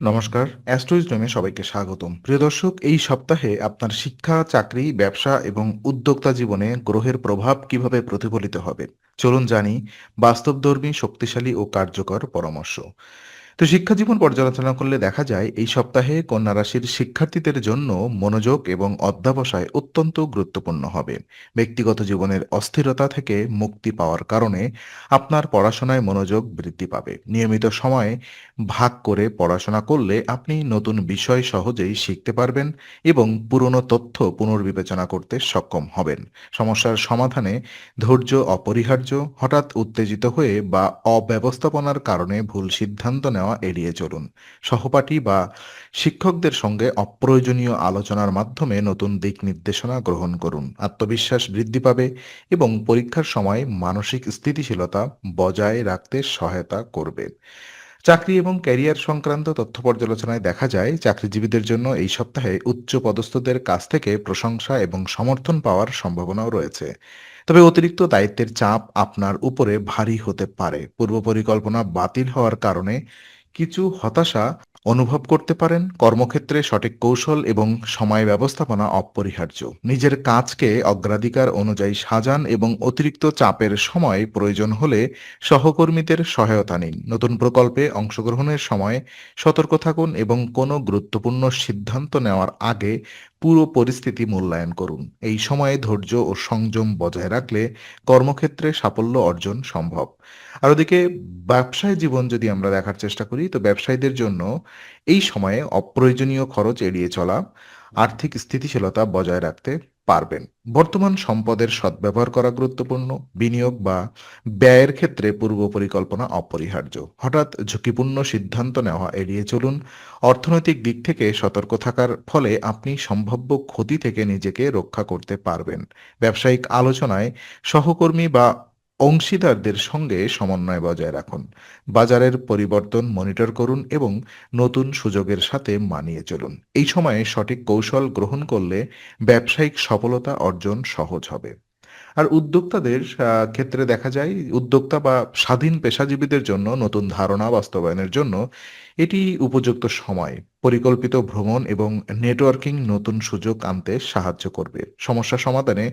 নমস্কার, অ্যাস্ট্রোইজমে সবাইকে স্বাগতম। প্রিয় দর্শক, এই সপ্তাহে আপনার শিক্ষা, চাকরি, ব্যবসা এবং উদ্যোক্তা জীবনে গ্রহের প্রভাব কিভাবে প্রতিফলিত হবে? চলুন জানি বাস্তবধর্মী, শক্তিশালী ও কার্যকর পরামর্শ। তো শিক্ষা জীবন পর্যালোচনা করলে দেখা যায় এই সপ্তাহে কন্যা রাশির শিক্ষার্থীদের জন্য মনোযোগ এবং অধ্যবসায় অত্যন্ত গুরুত্বপূর্ণ হবে। ব্যক্তিগত জীবনের অস্থিরতা থেকে মুক্তি পাওয়ার কারণে আপনার পড়াশোনায় মনোযোগ বৃদ্ধি পাবে। নিয়মিত সময় ভাগ করে পড়াশোনা করলে আপনি নতুন বিষয় সহজেই শিখতে পারবেন এবং পুরনো তথ্য পুনর্বিবেচনা করতে সক্ষম হবেন। সমস্যার সমাধানে ধৈর্য অপরিহার্য। হঠাৎ উত্তেজিত হয়ে বা অব্যবস্থাপনার কারণে ভুল সিদ্ধান্ত নেওয়া এড়িয়ে চলুন। সহপাঠী বা শিক্ষকদের সঙ্গে অপ্রয়োজনীয় আলোচনার মাধ্যমে নতুন দিক নির্দেশনা গ্রহণ করুন। আত্মবিশ্বাস বৃদ্ধি পাবে এবং পরীক্ষার সময় মানসিক স্থিতিশীলতা বজায় রাখতে সহায়তা করবে। চাকরি এবং ক্যারিয়ার সংক্রান্ত তথ্য পর্যালোচনায় দেখা যায় চাকরিজীবীদের জন্য এই সপ্তাহে উচ্চ পদস্থদের কাছ থেকে প্রশংসা এবং সমর্থন পাওয়ার সম্ভাবনাও রয়েছে। তবে অতিরিক্ত দায়িত্বের চাপ আপনার উপরে ভারী হতে পারে। পূর্ব পরিকল্পনা বাতিল হওয়ার কারণে কিছু হতাশা অনুভব করতে পারেন। কর্মক্ষেত্রে সঠিক কৌশল এবং সময় ব্যবস্থাপনা অপরিহার্য। নিজের কাজকে অগ্রাধিকার অনুযায়ী সাজান এবং অতিরিক্ত চাপের সময় প্রয়োজন হলে সহকর্মীদের সহায়তা নিন। নতুন প্রকল্পে অংশগ্রহণের সময় সতর্ক থাকুন এবং কোনো গুরুত্বপূর্ণ সিদ্ধান্ত নেওয়ার আগে পুরো পরিস্থিতি মূল্যায়ন করুন। এই সময়ে ধৈর্য ও সংযম বজায় রাখলে কর্মক্ষেত্রে সাফল্য অর্জন সম্ভব। আর ওদিকে ব্যবসায় জীবন যদি আমরা দেখার চেষ্টা করি, তো ব্যবসায়ীদের জন্য এই সময়ে অপ্রয়োজনীয় খরচ এড়িয়ে চলা আর্থিক স্থিতিশীলতা বজায় রাখতে পারবেন। বর্তমান সম্পদের সদ্ব্যবহার করা গুরুত্বপূর্ণ। বিনিয়োগ বা ব্যয়ের ক্ষেত্রে পূর্ব পরিকল্পনা অপরিহার্য। হঠাৎ ঝুঁকিপূর্ণ সিদ্ধান্ত নেওয়া এড়িয়ে চলুন। অর্থনৈতিক দিক থেকে সতর্ক থাকার ফলে আপনি সম্ভাব্য ক্ষতি থেকে নিজেকে রক্ষা করতে পারবেন। ব্যবসায়িক আলোচনায় সহকর্মী বা অংশীদারদের সঙ্গে সমন্বয় বজায় রাখুন। বাজারের পরিবর্তন মনিটর করুন এবং নতুন সুযোগের সাথে মানিয়ে চলুন। এই সময়ে সঠিক কৌশল গ্রহণ করলে ব্যবসায়িক সফলতা অর্জন সহজ হবে। আর উদ্যোক্তাদের ক্ষেত্রে দেখা যায় উদ্যোক্তা বা স্বাধীন পেশাজীবীদের জন্য নতুন ধারণা বাস্তবায়নের জন্য এটি উপযুক্ত সময়। পরিকল্পিত ভ্রমণ এবং নেটওয়ার্কিং নতুন সুযোগ আনতে সাহায্য করবে। সমস্যা সমাধানে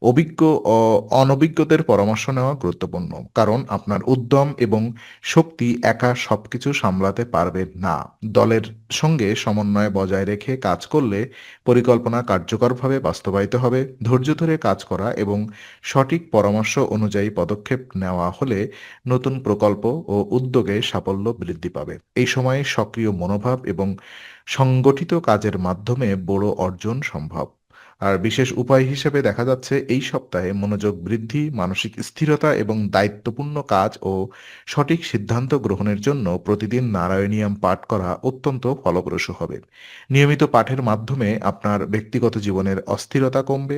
অভিজ্ঞ ও অনভিজ্ঞদের পরামর্শ নেওয়া গুরুত্বপূর্ণ, কারণ আপনার উদ্যম এবং শক্তি একা সবকিছু সামলাতে পারবে না। দলের সঙ্গে সমন্বয় বজায় রেখে কাজ করলে পরিকল্পনা কার্যকরভাবে বাস্তবায়িত হবে। ধৈর্য ধরে কাজ করা এবং সঠিক পরামর্শ অনুযায়ী পদক্ষেপ নেওয়া হলে নতুন প্রকল্প ও উদ্যোগে সাফল্য বৃদ্ধি পাবে। এই সময়ে সক্রিয় মনোভাব এবং সংগঠিত কাজের মাধ্যমে বড় অর্জন সম্ভব। আর বিশেষ উপায় হিসেবে দেখা যাচ্ছে এই সপ্তাহে মনোযোগ বৃদ্ধি, মানসিক স্থিরতা এবং দায়িত্বপূর্ণ কাজ ও সঠিক সিদ্ধান্ত গ্রহণের জন্য প্রতিদিন নারায়ণীয়াম পাঠ করা অত্যন্ত ফলপ্রসূ হবে। নিয়মিত পাঠের মাধ্যমে আপনার ব্যক্তিগত জীবনের অস্থিরতা কমবে,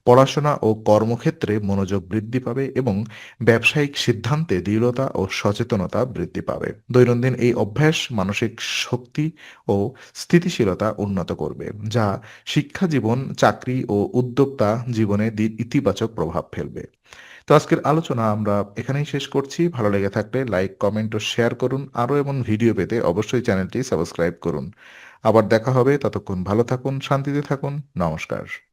পড়াশোনা ও কর্মক্ষেত্রে মনোযোগ বৃদ্ধি পাবে এবং ব্যবসায়িক সিদ্ধান্তে দৃঢ়তা ও সচেতনতা বৃদ্ধি পাবে। দৈনন্দিন এই অভ্যাস মানসিক শক্তি ও স্থিতিশীলতা উন্নত করবে, যা শিক্ষা জীবন, চাকরি ও উদ্যোক্তা জীবনে ইতিবাচক প্রভাব ফেলবে। তো আজকের আলোচনা আমরা এখানেই শেষ করছি। ভালো লেগে থাকলে লাইক, কমেন্ট ও শেয়ার করুন। আরও এমন ভিডিও পেতে অবশ্যই চ্যানেলটি সাবস্ক্রাইব করুন। আবার দেখা হবে, ততক্ষণ ভালো থাকুন, শান্তিতে থাকুন। নমস্কার।